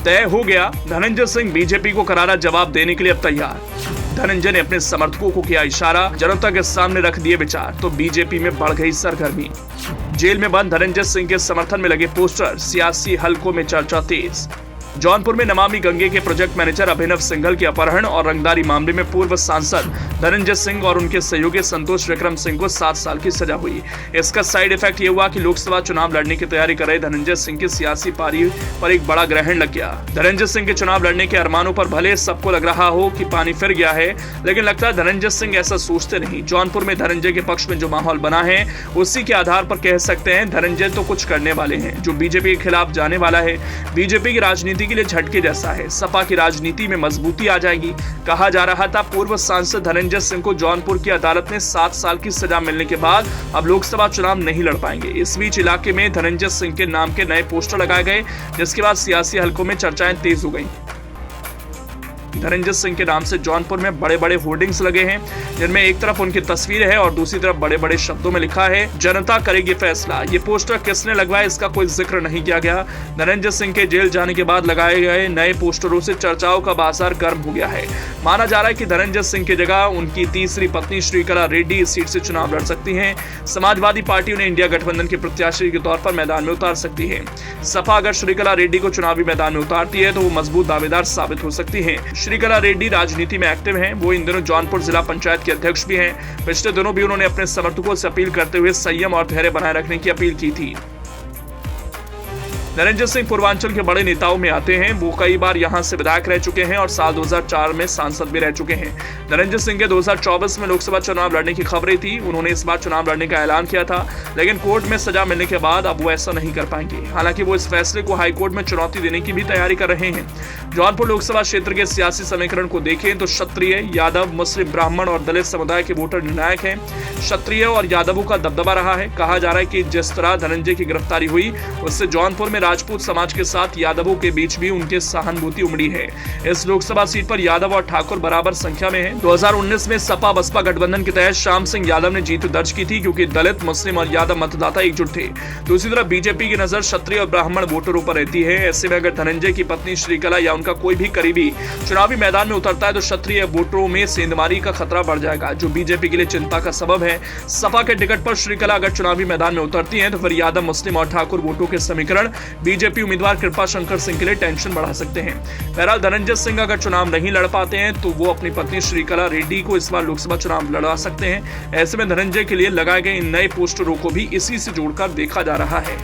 तय हो गया, धनंजय सिंह बीजेपी को करारा जवाब देने के लिए अब तैयार। धनंजय ने अपने समर्थकों को किया इशारा, जनता के सामने रख दिए विचार, तो बीजेपी में बढ़ गई सरगर्मी। जेल में बंद धनंजय सिंह के समर्थन में लगे पोस्टर, सियासी हलकों में चर्चा तेज। जौनपुर में नमामि गंगे के प्रोजेक्ट मैनेजर अभिनव सिंघल के अपहरण और रंगदारी मामले में पूर्व सांसद धनंजय सिंह और उनके सहयोगी संतोष विक्रम सिंह को 7 साल की सजा हुई। इसका साइड इफेक्ट ये हुआ कि लोकसभा चुनाव लड़ने की तैयारी कर रहे धनंजय सिंह की सियासी पारी पर एक बड़ा ग्रहण लग गया। धनंजय सिंह के चुनाव लड़ने के अरमानों पर भले सबको लग रहा हो कि पानी फिर गया है, लेकिन लगता है धनंजय सिंह ऐसा सोचते नहीं। जौनपुर में धनंजय के पक्ष में जो माहौल बना है, उसी के आधार पर कह सकते हैं धनंजय तो कुछ करने वाले हैं जो बीजेपी के खिलाफ जाने वाला है। बीजेपी की राजनीति के लिए झटके जैसा है। सपा की राजनीति में मजबूती आ जाएगी। कहा जा रहा था पूर्व सांसद धनंजय सिंह को जौनपुर की अदालत ने 7 साल की सजा मिलने के बाद अब लोकसभा चुनाव नहीं लड़ पाएंगे। इस बीच इलाके में धनंजय सिंह के नाम के नए पोस्टर लगाए गए, जिसके बाद सियासी हलकों में चर्चाएं तेज हो गई। धनंजय सिंह के नाम से जौनपुर में बड़े बड़े होर्डिंग्स लगे हैं, जिनमें एक तरफ उनकी तस्वीर है और दूसरी तरफ बड़े बड़े शब्दों में लिखा है, जनता करेगी फैसला। ये पोस्टर किसने लगवाया, इसका कोई जिक्र नहीं किया गया। धनंजय सिंह के जेल जाने के बाद लगाए गए नए पोस्टरों से चर्चाओं का बाजार गर्म हो गया है। माना जा रहा है कि धनंजय सिंह की जगह उनकी तीसरी पत्नी श्रीकला रेड्डी इस सीट से चुनाव लड़ सकती हैं। समाजवादी पार्टी उन्हें इंडिया गठबंधन के प्रत्याशी के तौर पर मैदान में उतार सकती है। सपा अगर श्रीकला रेड्डी को चुनावी मैदान में उतारती है तो वो मजबूत दावेदार साबित हो सकती है। श्रीकला रेड्डी राजनीति में एक्टिव हैं। वो इन दिनों जौनपुर जिला पंचायत के अध्यक्ष भी हैं। पिछले दिनों भी उन्होंने अपने समर्थकों से अपील करते हुए संयम और धैर्य बनाए रखने की अपील की थी। धनंजय सिंह पूर्वांचल के बड़े नेताओं में आते हैं। वो कई बार यहां से विधायक रह चुके हैं और साल 2004 में सांसद भी रह चुके हैं। धनंजय सिंह के 2024 में लोकसभा चुनाव लड़ने की खबरें थी। उन्होंने इस बार चुनाव लड़ने का ऐलान किया था, लेकिन कोर्ट में सजा मिलने के बाद अब वो ऐसा नहीं कर पाएंगे। हालांकि वो इस फैसले को हाईकोर्ट में चुनौती देने की भी तैयारी कर रहे हैं। जौनपुर लोकसभा क्षेत्र के सियासी समीकरण को देखें तो क्षत्रिय, यादव, मुस्लिम, ब्राह्मण और दलित समुदाय के वोटर निर्णायक हैं। क्षत्रिय और यादवों का दबदबा रहा है। कहा जा रहा है कि जिस तरह धनंजय की गिरफ्तारी हुई, उससे जौनपुर में राजपूत समाज के साथ यादवों के बीच भी उनके सहानुभूति उमड़ी है। इस लोकसभा सीट पर यादव और ठाकुर बराबर संख्या में हैं। 2019 में सपा बसपा गठबंधन के तहत श्याम सिंह यादव ने जीत दर्ज की थी, क्योंकि दलित, मुस्लिम और यादव मतदाता एकजुट थे। दूसरी तरफ बीजेपी की नजर क्षत्रिय और ब्राह्मण वोटरों पर रहती है। ऐसे में अगर धनंजय की पत्नी श्रीकला या उनका कोई भी करीबी चुनावी मैदान में उतरता है तो क्षत्रिय वोटरों में सेंधमारी का खतरा बढ़ जाएगा, जो बीजेपी के लिए चिंता का सबब है। सपा के टिकट पर श्रीकला अगर चुनावी मैदान में उतरती है तो फिर यादव, मुस्लिम और ठाकुर वोटों के समीकरण बीजेपी उम्मीदवार कृपा शंकर सिंह के लिए टेंशन बढ़ा सकते हैं। बहरहाल धनंजय सिंह अगर चुनाव नहीं लड़ पाते हैं तो वो अपनी पत्नी श्रीकला रेड्डी को इस बार लोकसभा चुनाव लड़वा सकते हैं। ऐसे में धनंजय के लिए लगाए गए इन नए पोस्टरों को भी इसी से जोड़कर देखा जा रहा है।